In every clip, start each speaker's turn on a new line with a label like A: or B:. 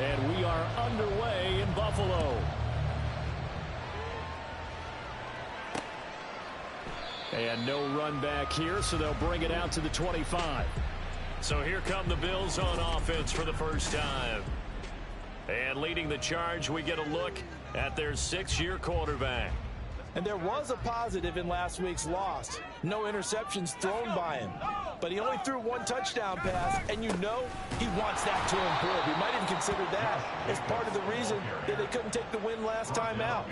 A: And we are underway in Buffalo. And no run back here, so they'll bring it out to the 25. So here come the Bills on offense for the first time. And leading the charge, we get a look at their 6-year quarterback.
B: And there was a positive in last week's loss. No interceptions thrown by him. But he only threw one touchdown pass, and you know he wants that to improve. He might even consider that as part of the reason that they couldn't take the win last time out.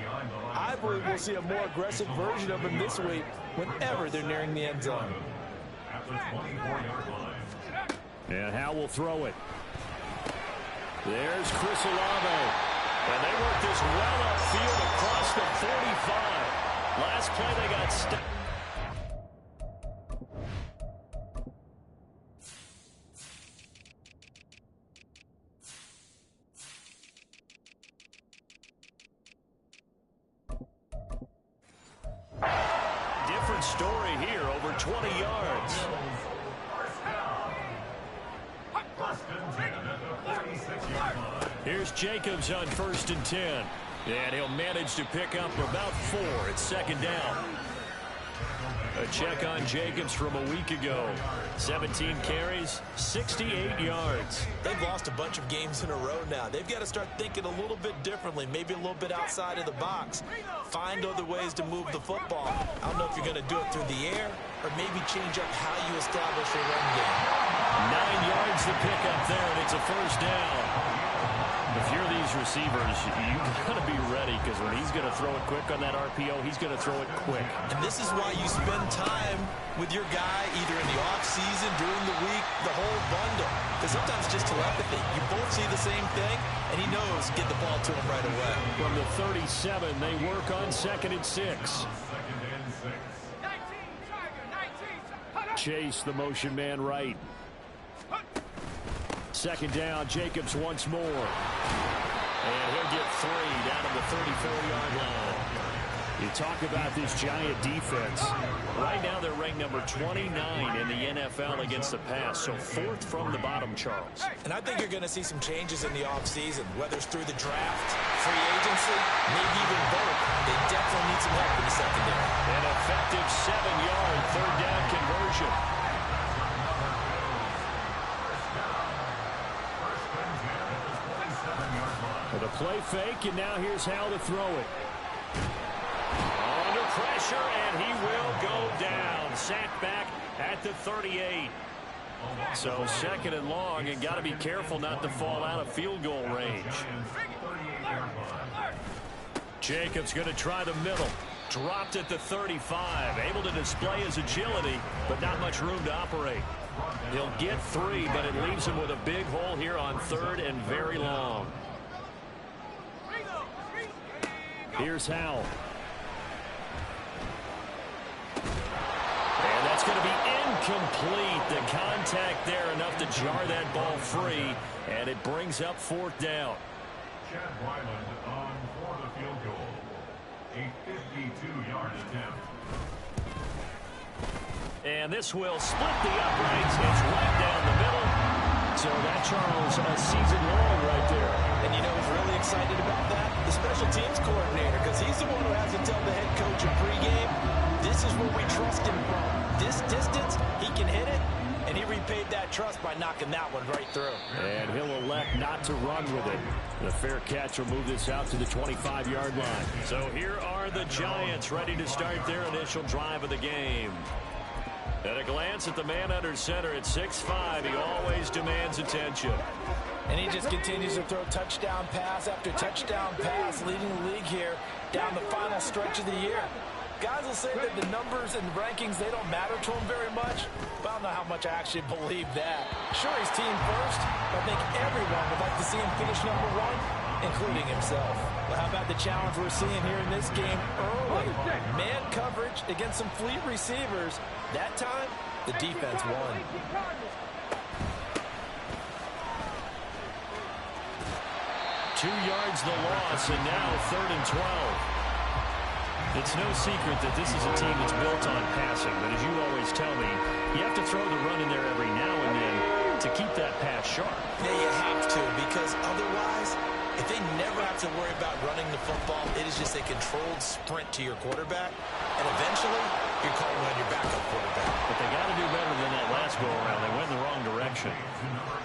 B: I believe we'll see a more aggressive version of him this week whenever they're nearing the end zone.
A: And Howe will throw it. There's Chris Olave. And they work this well upfield across the 45. Last play they got stuck. Different story here, over 20 yards. Here's Jacobs on 1st and 10. And he'll manage to pick up about 4. It's 2nd down. A check on Jacobs from a week ago. 17 carries, 68 yards.
B: They've lost a bunch of games in a row now. They've got to start thinking a little bit differently, maybe a little bit outside of the box. Find other ways to move the football. I don't know if you're going to do it through the air or maybe change up how you establish a run game.
A: 9 yards to pick up there, and it's a 1st down. If you're these receivers, you got to be ready, because when he's going to throw it quick on that RPO, he's going to throw it quick.
B: And this is why you spend time with your guy either in the offseason, during the week, the whole bundle. Because sometimes it's just telepathy. You both see the same thing, and he knows get the ball to him right away.
A: From the 37, they work on 2nd and 6. Chase the motion man right. 2nd down, Jacobs once more. And he'll get 3 down to the 34-yard line. You talk about this Giant defense. Right now they're ranked number 29 in the NFL against the pass, so 4th from the bottom, Charles.
B: And I think you're going to see some changes in the offseason, whether it's through the draft, free agency, maybe even both. They definitely need some help in the secondary.
A: An effective 7-yard 3rd down conversion. The play fake, and now here's how to throw it. Under pressure, and he will go down. Sacked back at the 38. So 2nd and long, and got to be careful not to fall out of field goal range. Jacobs going to try the middle. Dropped at the 35. Able to display his agility, but not much room to operate. He'll get 3, but it leaves him with a big hole here on 3rd and very long. Here's Howell. And that's going to be incomplete. The contact there enough to jar that ball free, and it brings up 4th down.
C: Chad Ryland on for the field goal. A 52-yard attempt.
A: And this will split the uprights. It's right down the middle. So that, Charles, a season long right there.
B: And you know who's really excited about that? The special teams coordinator, because he's the one who has to tell the head coach in pregame, this is where we trust him from. This distance, he can hit it, and he repaid that trust by knocking that one right through.
A: And he'll elect not to run with it. The fair catch will move this out to the 25-yard line. So here are the Giants ready to start their initial drive of the game. At a glance at the man under center at 6'5", he always demands attention.
B: And he just continues to throw touchdown pass after touchdown pass, leading the league here down the final stretch of the year. Guys will say that the numbers and rankings, they don't matter to him very much, but I don't know how much I actually believe that. Sure, he's team first, but I think everyone would like to see him finish #1, including himself. Well, how about the challenge we're seeing here in this game early? Man coverage against some fleet receivers. That time, the defense won.
A: 2 yards the loss, and now 3rd and 12. It's no secret that this is a team that's built on passing, but as you always tell me, you have to throw the run in there every now and then. to keep that pass sharp.
B: Yeah, you have to, because otherwise, if they never have to worry about running the football, it is just a controlled sprint to your quarterback, and eventually, you're calling on your backup quarterback.
A: But they got to do better than that last go-around. They went in the wrong direction.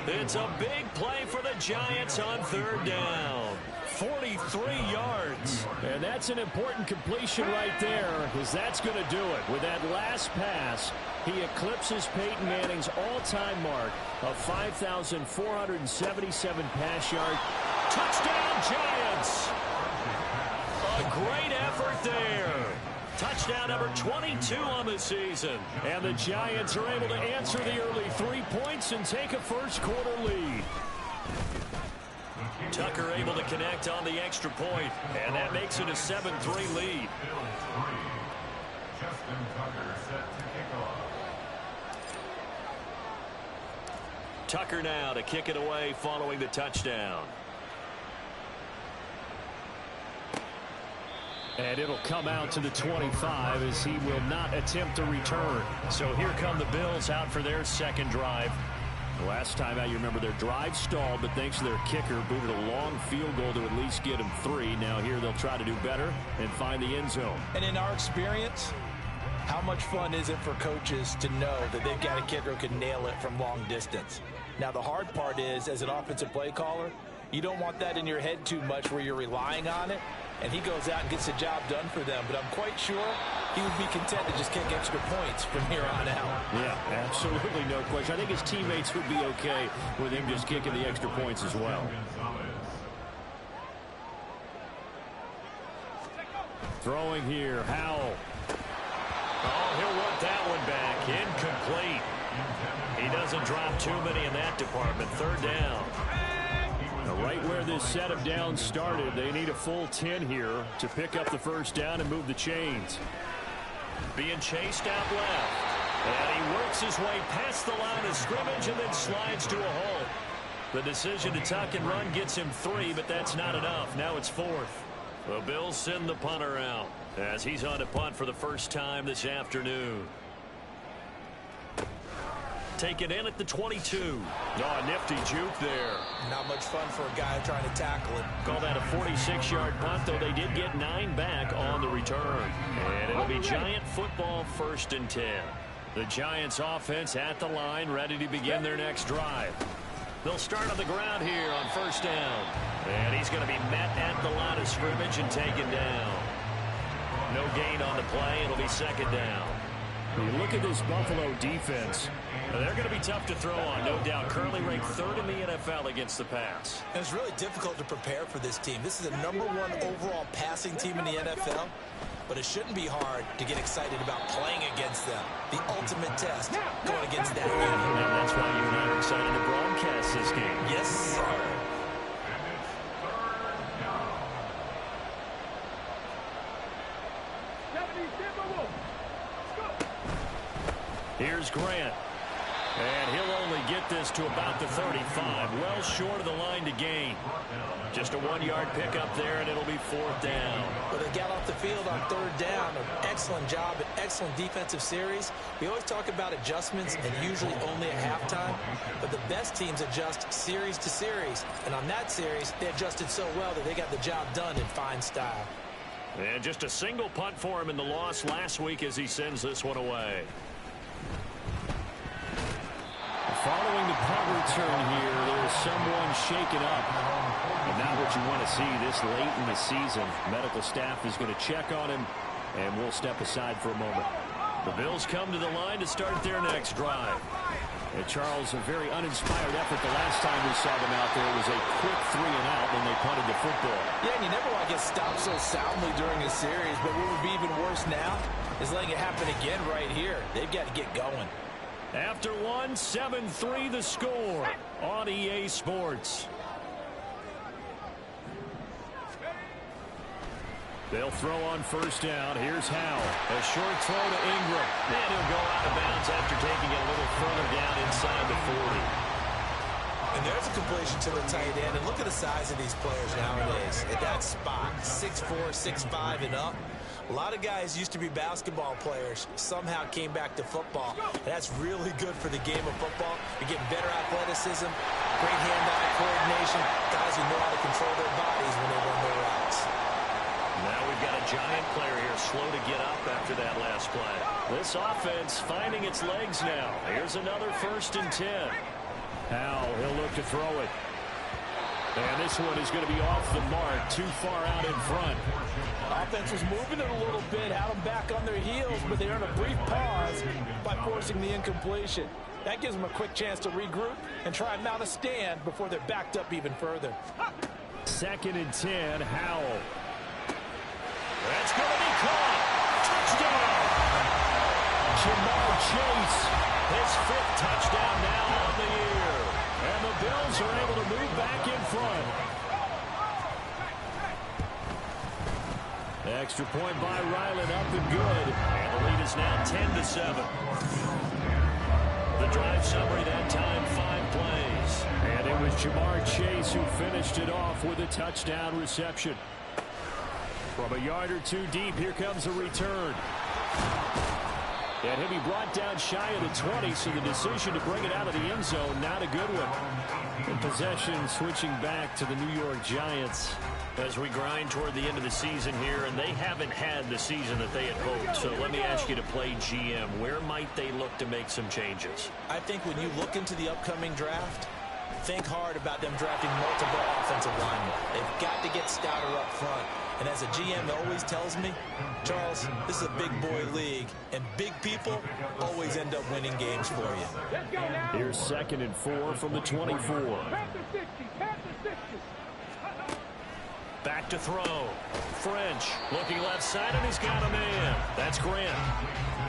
A: It's a big play for the Giants on 3rd down. 43 yards. And that's an important completion right there, because that's going to do it. With that last pass, he eclipses Peyton Manning's all-time mark of 5,477 pass yards. Touchdown, Giants! A great effort there. Touchdown number 22 on the season. And the Giants are able to answer the early 3 points and take a first-quarter lead. Tucker able to connect on the extra point, and that makes it a 7-3 lead. Tucker now to kick it away following the touchdown. And it'll come out to the 25 as he will not attempt a return. So here come the Bills out for their second drive. The last time out, you remember their drive stalled, but thanks to their kicker, booted a long field goal to at least get them 3. Now here they'll try to do better and find the end zone.
B: And in our experience, how much fun is it for coaches to know that they've got a kicker who can nail it from long distance? Now the hard part is, as an offensive play caller, you don't want that in your head too much where you're relying on it, and he goes out and gets the job done for them. But I'm quite sure he would be content to just kick extra points from here on out.
A: Yeah, absolutely no question. I think his teammates would be okay with him just kicking the extra points as well. Throwing here, Howell. Oh, he'll want that one back. Incomplete. He doesn't drop too many in that department. 3rd down. Now, right where this set of downs started, they need a full 10 here to pick up the first down and move the chains. Being chased out left. And he works his way past the line of scrimmage and then slides to a hole. The decision to tuck and run gets him 3, but that's not enough. Now it's 4th. The Bills send the punter out as he's on to punt for the first time this afternoon. Taken in at the 22. Oh, a nifty juke there.
B: Not much fun for a guy trying to tackle it.
A: Call that a 46-yard punt, though they did get 9 back on the return. And it'll be Giant football 1st and 10. The Giants offense at the line, ready to begin their next drive. They'll start on the ground here on 1st down. And he's going to be met at the line of scrimmage and taken down. No gain on the play. It'll be 2nd down. You look at this Buffalo defense. They're going to be tough to throw on, no doubt. Currently ranked 3rd in the NFL against the pass.
B: And it's really difficult to prepare for this team. This is the #1 overall passing team in the NFL. But it shouldn't be hard to get excited about playing against them. The ultimate test going against that unit.
A: And that's why you and I are excited to broadcast this game.
B: Yes, sir.
A: Here's Grant. And he'll only get this to about the 35. Well short of the line to gain. Just a 1-yard pickup there, and it'll be 4th down.
B: Well, they got off the field on 3rd down. An excellent job, an excellent defensive series. We always talk about adjustments, and usually only at halftime. But the best teams adjust series to series. And on that series, they adjusted so well that they got the job done in fine style.
A: And just a single punt for him in the loss last week as he sends this one away. Following the punt return here, there's someone shaken up. And not what you want to see this late in the season. Medical staff is going to check on him, and we'll step aside for a moment. The Bills come to the line to start their next drive. And Charles, a very uninspired effort the last time we saw them out there. It was a quick 3-and-out when they punted the football.
B: Yeah, and you never want to get stopped so soundly during a series, but what would be even worse now is letting it happen again right here. They've got to get going.
A: After one, 7-3 the score on EA Sports. They'll throw on 1st down. Here's Howell. A short throw to Ingram. And he'll go out of bounds after taking it a little further down inside the 40.
B: And there's a completion to the tight end. And look at the size of these players nowadays. At that spot, 6'4", 6'5", and up. A lot of guys used to be basketball players, somehow came back to football. That's really good for the game of football. You're getting better athleticism, great hand-eye coordination, guys who know how to control their bodies when they run their routes.
A: Now we've got a Giant player here slow to get up after that last play. This offense finding its legs now. Here's another 1st and 10. Howell, he'll look to throw it. And this one is going to be off the mark, too far out in front.
B: Offense was moving it a little bit, had them back on their heels, but they earned a brief pause by forcing the incompletion. That gives them a quick chance to regroup and try and mount a stand before they're backed up even further.
A: 2nd and 10, Howell. That's going to be caught. Touchdown! Jamar Chase, his 5th touchdown now on the year. And the Bills are able to move back in front. Extra point by Ryland, up and good. And the lead is now 10-7. The drive summary that time, 5 plays. And it was Jamar Chase who finished it off with a touchdown reception. From a yard or 2 deep, here comes a return. And he'll be brought down shy of the 20, so the decision to bring it out of the end zone, not a good one. And possession switching back to the New York Giants. As we grind toward the end of the season here, and they haven't had the season that they had hoped. So let me ask you to play GM. Where might they look to make some changes?
B: I think when you look into the upcoming draft, think hard about them drafting multiple offensive linemen. They've got to get stouter up front. And as a GM always tells me, Charles, this is a big boy league, and big people always end up winning games for you.
A: Here's 2nd and 4 from the 24. Back to throw. French looking left side, and he's got a man. That's Grant.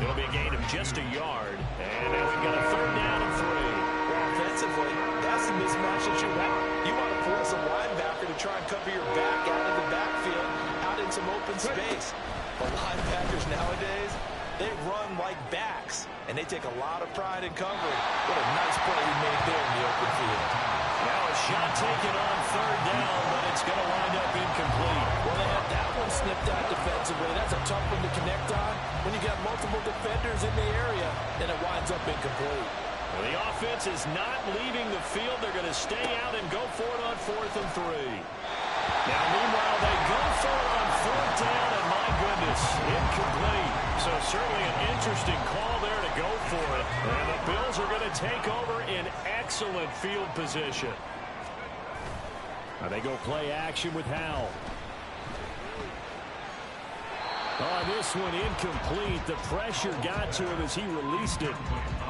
A: It'll be a gain of just a yard. And now we've got a 3rd down and 3.
B: Well, offensively, that's the mismatch that you want. You want to force a linebacker to try and cover your back out of the backfield, out in some open space. But linebackers nowadays, they run like backs, and they take a lot of pride in covering. What a nice play he made there in the open field.
A: Now a shot taken on 3rd down, but it's going to wind up incomplete.
B: Well, they had that one snipped out defensively. That's a tough one to connect on when you got multiple defenders in the area, and it winds up incomplete.
A: Well, the offense is not leaving the field. They're going to stay out and go for it on 4th and 3. Now, meanwhile, they go for it on 4th down, and my goodness, incomplete. So certainly an interesting call there to go for it. And the Bills are going to take over in excellent field position. Now they go play action with Howell. On this one, incomplete. The pressure got to him as he released it.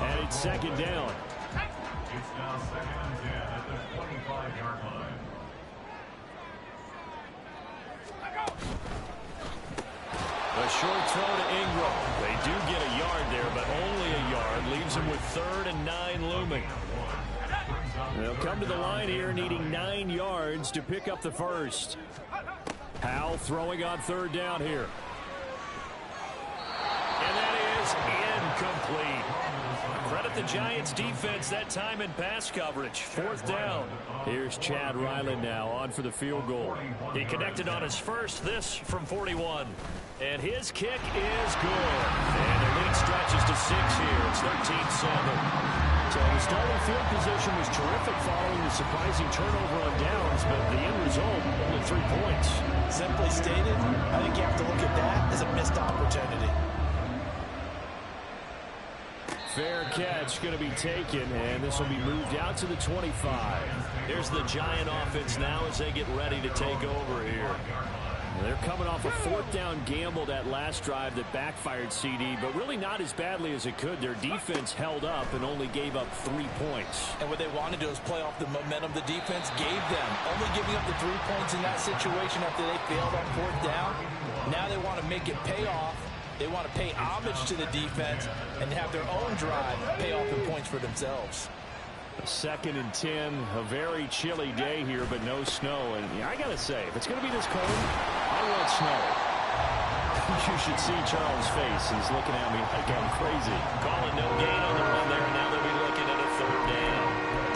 A: And it's 2nd down.
C: It's now 2nd and 10 at the 25-yard line.
A: A short throw to Ingram. They do get a yard there, but only a yard. Leaves them with 3rd and 9 looming. They'll come to the line here needing 9 yards to pick up the 1st. Howell throwing on 3rd down here. And that is incomplete. Credit the Giants defense that time in pass coverage. 4th down. Here's Chad Ryland now on for the field goal. He connected on his first, this from 41. And his kick is good. And the lead stretches to 6 here. It's 13-7. So the starting field position was terrific following the surprising turnover on downs, but the end result, only 3 points.
B: Simply stated, I think you have to look at that as a missed opportunity.
A: Fair catch going to be taken, and this will be moved out to the 25. Here's the Giant offense now as they get ready to take over here. They're coming off a 4th down gamble that last drive that backfired CD, but really not as badly as it could. Their defense held up and only gave up 3 points.
B: And what they want to do is play off the momentum the defense gave them. Only giving up the 3 points in that situation after they failed on 4th down. Now they want to make it pay off. They want to pay homage to the defense and have their own drive pay off in points for themselves.
A: 2nd and 10, a very chilly day here, but no snow. And I got to say, if it's going to be this cold, I want snow. You should see Charles' face. He's looking at me like I'm crazy. Calling no gain on the run there, and now they'll be looking at a 3rd down.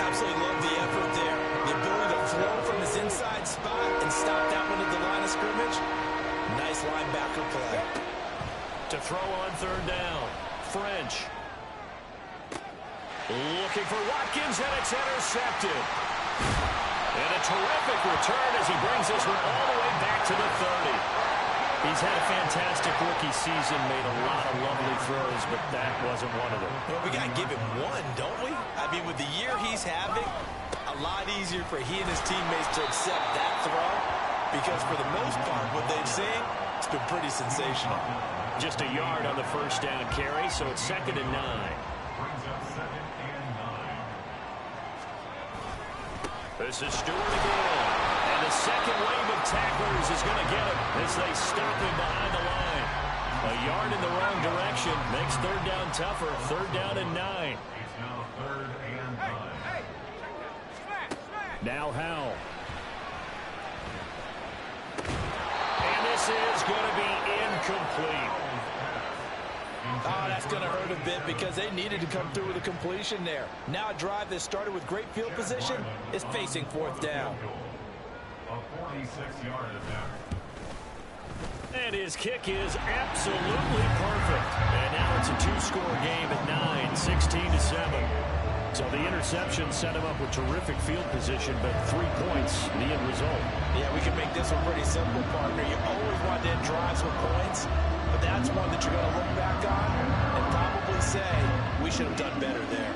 B: Absolutely love the effort there. The ability to flow from his inside spot and stop that one at the line of scrimmage. Nice linebacker play.
A: To throw on third down, French. Looking for Watkins, and it's intercepted. And a terrific return as he brings this one all the way back to the 30. He's had a fantastic rookie season, made a lot of lovely throws, but that wasn't one of them.
B: Well, we got to give him one, don't we? I mean, with the year he's having, a lot easier for he and his teammates to accept that throw, because for the most part, what they've seen, it's been pretty sensational.
A: Just a yard on the first down carry, so it's 2nd and 9.
C: Brings up 2nd and 9.
A: This is Stewart again. And the second wave of tacklers is going to get him as they stop him behind the line. A yard in the wrong direction makes third down tougher. 3rd down and 9.
C: It's now 3rd and 9.
A: Now Howell. And this is going to be incomplete.
B: Oh, that's going to hurt a bit because they needed to come through with a completion there. Now a drive that started with great field position is facing 4th down.
C: A 46-yard attempt.
A: And his kick is absolutely perfect. And now it's a 2-score game at 9, 16-7. So the interception set him up with terrific field position, but 3 points, the end result.
B: Yeah, we can make this one pretty simple, partner. You always want to end drives with points, but that's one that you're going to look back on and probably say, we should have done better there.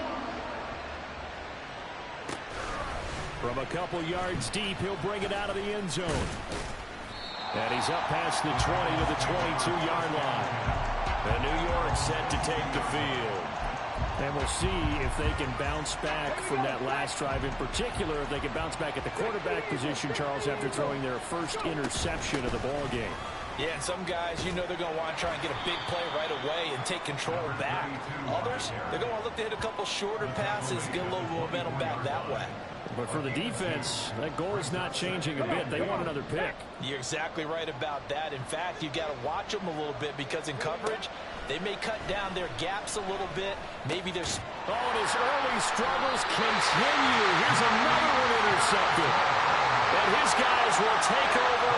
A: From a couple yards deep, he'll bring it out of the end zone. And he's up past the 20 to the 22-yard line. And New York set to take the field. And we'll see if they can bounce back from that last drive. In particular, if they can bounce back at the quarterback position, Charles, after throwing their first interception of the ball game.
B: Yeah, and some guys, you know they're going to want to try and get a big play right away and take control back. Others, they're going to want to look to hit a couple shorter passes, get a little momentum back that way.
A: But for the defense, that goal is not changing a bit. They want another pick.
B: You're exactly right about that. In fact, you've got to watch them a little bit because in coverage, they may cut down their gaps a little bit. Maybe there's...
A: Oh, and his early struggles continue. Here's another one intercepted. And his guys will take over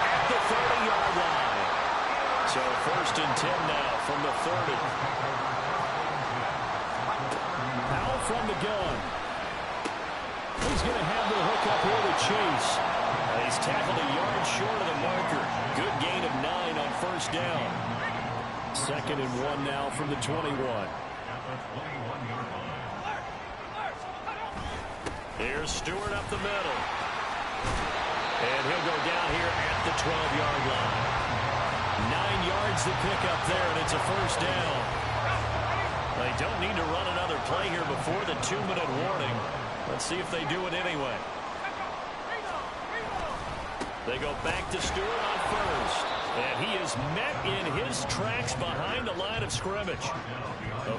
A: at the 30-yard line. So 1st and 10 now from the 30. Howell from the gun. He's going to have the hook up here to Chase. He's tackled a yard short of the marker. Good gain of 9 on 1st down. 2nd and 1 now from the 21. Here's Stewart up the middle. And he'll go down here at the 12-yard line. 9 yards to pick up there, and it's a 1st down. They don't need to run another play here before the 2-minute warning. Let's see if they do it anyway. They go back to Stewart on 1st. And he is met in his tracks behind the line of scrimmage.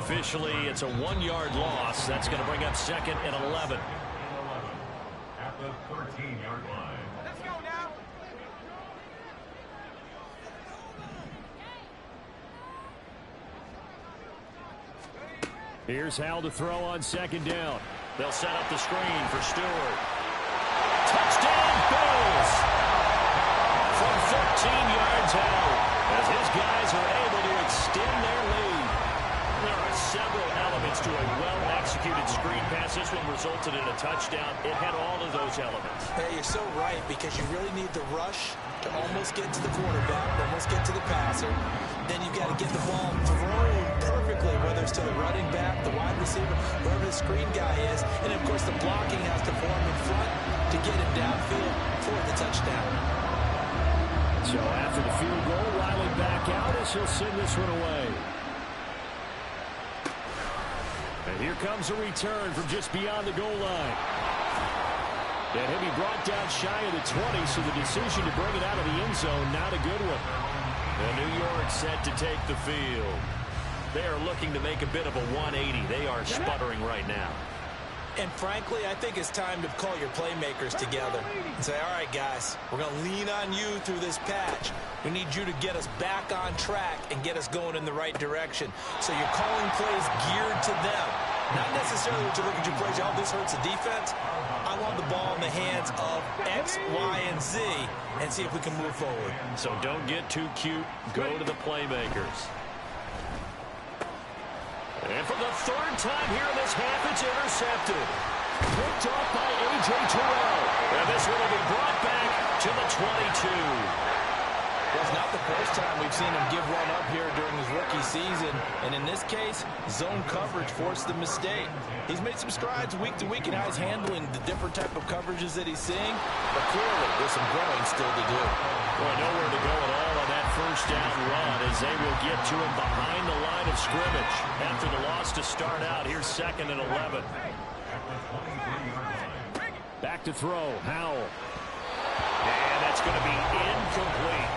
A: Officially, it's a 1-yard loss. That's going to bring up 2nd and 11.
C: At the 13-yard line.
D: Let's go now.
A: Here's Howell to throw on 2nd down. They'll set up the screen for Stewart. Touchdown, Bills! From 13 yards out, as his guys are able to extend their lead. There are several elements to a well-executed screen pass. This one resulted in a touchdown. It had all of those elements.
B: Hey, you're so right, because you really need the rush to almost get to the quarterback, almost get to the passer. Then you've got to get the ball thrown perfectly, whether it's to the running back, the wide receiver, whoever the screen guy is. And, of course, the blocking has to form in front to get him downfield for the touchdown.
A: So after the field goal, Riley back out as he'll send this one away. And here comes a return from just beyond the goal line. And he'll be brought down shy of the 20, so the decision to bring it out of the end zone, not a good one. And New York set to take the field. They are looking to make a bit of a 180. They are sputtering right now.
B: And frankly, I think it's time to call your playmakers together and say, all right, guys, we're going to lean on you through this patch. We need you to get us back on track and get us going in the right direction. So you're calling plays geared to them. Not necessarily what you look at your plays, oh, this hurts the defense. I want the ball in the hands of X, Y, and Z and see if we can move forward.
A: So don't get too cute. Go to the playmakers. And for the third time here in this half, it's intercepted. Picked off by A.J. Terrell. And this one will be brought back to the 22.
B: Well, it's not the first time we've seen him give one up here during his rookie season. And in this case, zone coverage forced the mistake. He's made some strides week to week in how he's handling the different type of coverages that he's seeing. But clearly, there's some growing still to do.
A: Well, nowhere to go at all on that first down run as they will get to him behind the line of scrimmage. After the loss to start out, here's 2nd and 11. Back to throw, Howell. And that's going to be incomplete.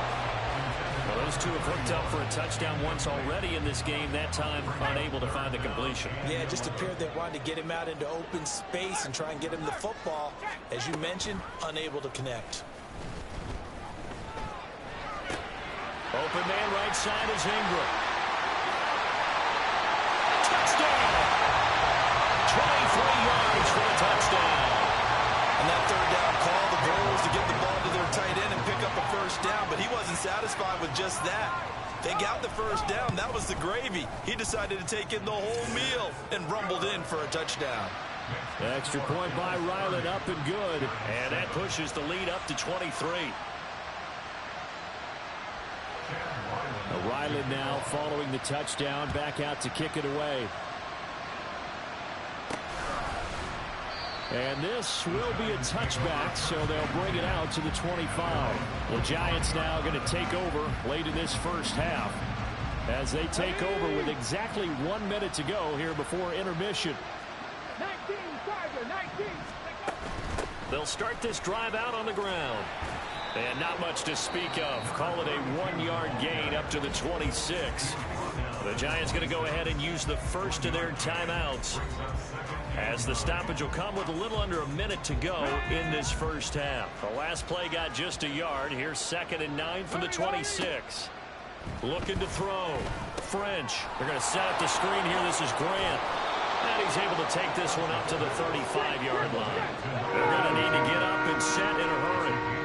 A: Well, those two have hooked up for a touchdown once already in this game. That time, unable to find the completion.
B: Yeah, it just appeared they wanted to get him out into open space and try and get him the football. As you mentioned, unable to connect.
A: Open man right side is Ingram. Touchdown! 23 yards for a touchdown.
B: And that third down call, the goal was to get the ball to their tight end and pick up a first down, but he wasn't satisfied with just that. They got the first down. That was the gravy. He decided to take in the whole meal and rumbled in for a touchdown.
A: Extra point by Ryland, up and good. And that pushes the lead up to 23. Ryland now following the touchdown, back out to kick it away. And this will be a touchback, so they'll bring it out to the 25. The Giants now going to take over late in this first half as they take over with exactly 1 minute to go here before intermission.
D: 19, Tiger, 19.
A: They'll start this drive out on the ground. And not much to speak of. Call it a 1-yard gain up to the 26. The Giants going to go ahead and use the first of their timeouts, as the stoppage will come with a little under a minute to go in this first half. The last play got just a yard. Here's 2nd and 9 from the 26. Looking to throw. French. They're going to set up the screen here. This is Grant. And he's able to take this one up to the 35-yard line. They're going to need to get up and set in a hurry.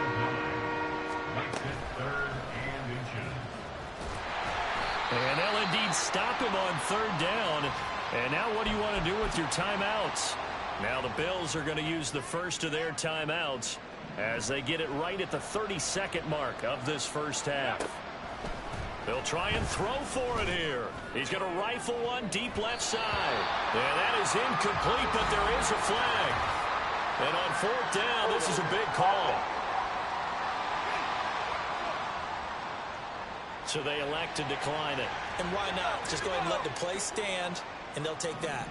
A: And they'll indeed stop him on 3rd down. And now what do you want to do with your timeouts? Now the Bills are going to use the first of their timeouts as they get it right at the 32nd mark of this first half. They'll try and throw for it here. He's going to rifle one deep left side. And that is incomplete, but there is a flag. And on 4th down, this is a big call. So they elect to decline it.
B: And why not? Just go ahead and let the play stand, and they'll take that.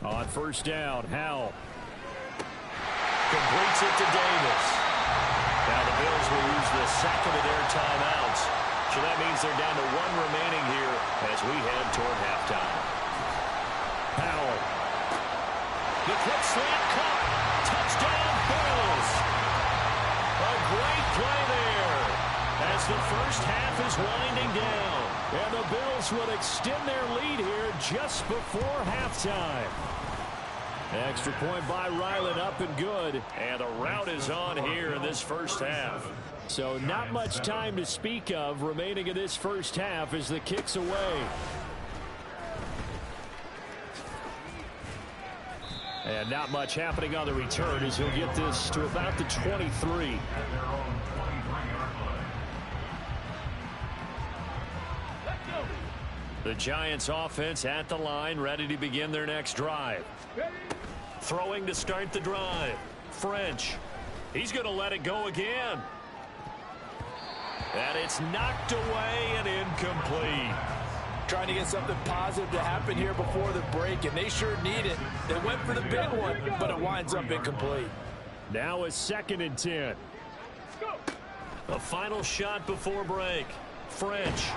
A: On 1st down, Howell completes it to Davis. Now the Bills will use the 2nd of their timeouts. So that means they're down to 1 remaining here as we head toward halftime. Howell. The quick slant caught. Touchdown Bills. A great play there as the first half is winding down. And the Bills will extend their lead here just before halftime. Extra point by Ryland, up and good. And the route is on here in this first half. So not much time to speak of remaining in this first half as the kick's away. And not much happening on the return as he'll get this to about the 23. The Giants offense at the line, ready to begin their next drive. Throwing to start the drive. French. He's going to let it go again. And it's knocked away and incomplete.
B: Trying to get something positive to happen here before the break, and they sure need it. They went for the big one, but it winds up incomplete.
A: Now it's 2nd and 10. A final shot before break. French.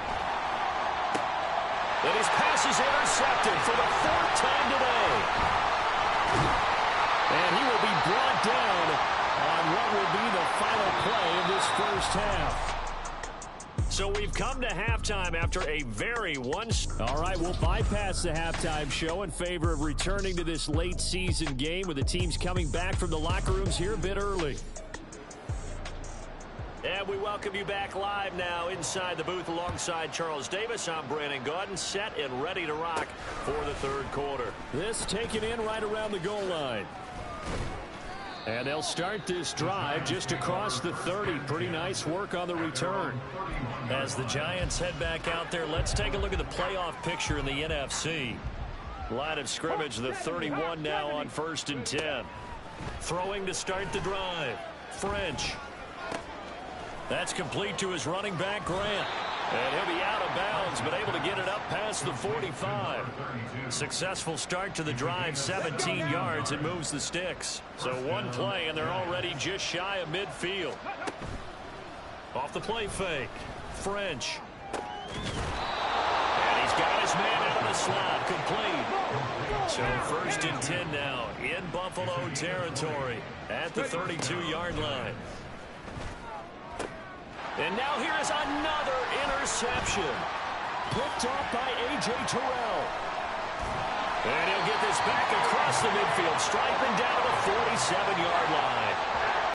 A: And his pass is intercepted for the 4th time today. And he will be brought down on what will be the final play of this first half. So we've We've come to halftime after a very All right, we'll bypass the halftime show in favor of returning to this late season game with the teams coming back from the locker rooms here a bit early. And we welcome you back live now inside the booth alongside Charles Davis. I'm Brandon Gaudin, set and ready to rock for the third quarter. This taken in right around the goal line. And they'll start this drive just across the 30. Pretty nice work on the return. As the Giants head back out there, let's take a look at the playoff picture in the NFC. Line of scrimmage, the 31 now on 1st and 10. Throwing to start the drive. French. That's complete to his running back, Grant. And he'll be out of bounds, but able to get it up past the 45. Successful start to the drive, 17 yards, and moves the sticks. So one play, and they're already just shy of midfield. Off the play fake, French. And he's got his man out of the slot, complete. So 1st and 10 now in Buffalo territory at the 32-yard line. And now here is another interception. Picked off by A.J. Terrell. And he'll get this back across the midfield, striping down to the 47-yard line.